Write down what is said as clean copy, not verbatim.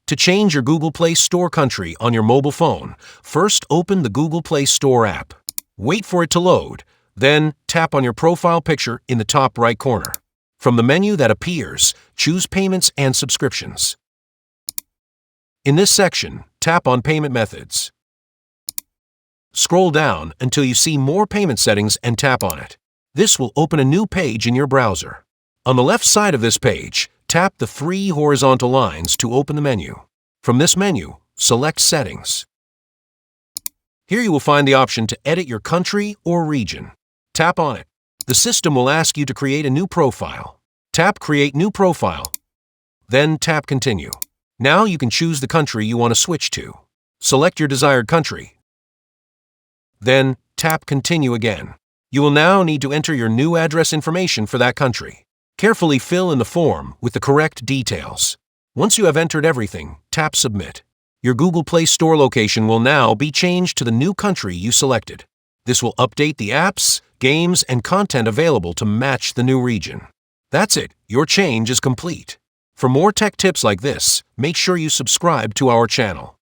To change your Google Play Store country on your mobile phone, first open the Google Play Store app. Wait for it to load, then tap on your profile picture in the top right corner. From the menu that appears, choose Payments and Subscriptions. In this section, tap on Payment Methods. Scroll down until you see More Payment Settings and tap on it. This will open a new page in your browser. On the left side of this page, tap the 3 horizontal lines to open the menu. From this menu, select Settings. Here you will find the option to edit your country or region. Tap on it. The system will ask you to create a new profile. Tap Create New Profile. Then tap Continue. Now you can choose the country you want to switch to. Select your desired country. Then tap Continue again. You will now need to enter your new address information for that country. Carefully fill in the form with the correct details. Once you have entered everything, tap Submit. Your Google Play Store location will now be changed to the new country you selected. This will update the apps, games, and content available to match the new region. That's it, your change is complete. For more tech tips like this, make sure you subscribe to our channel.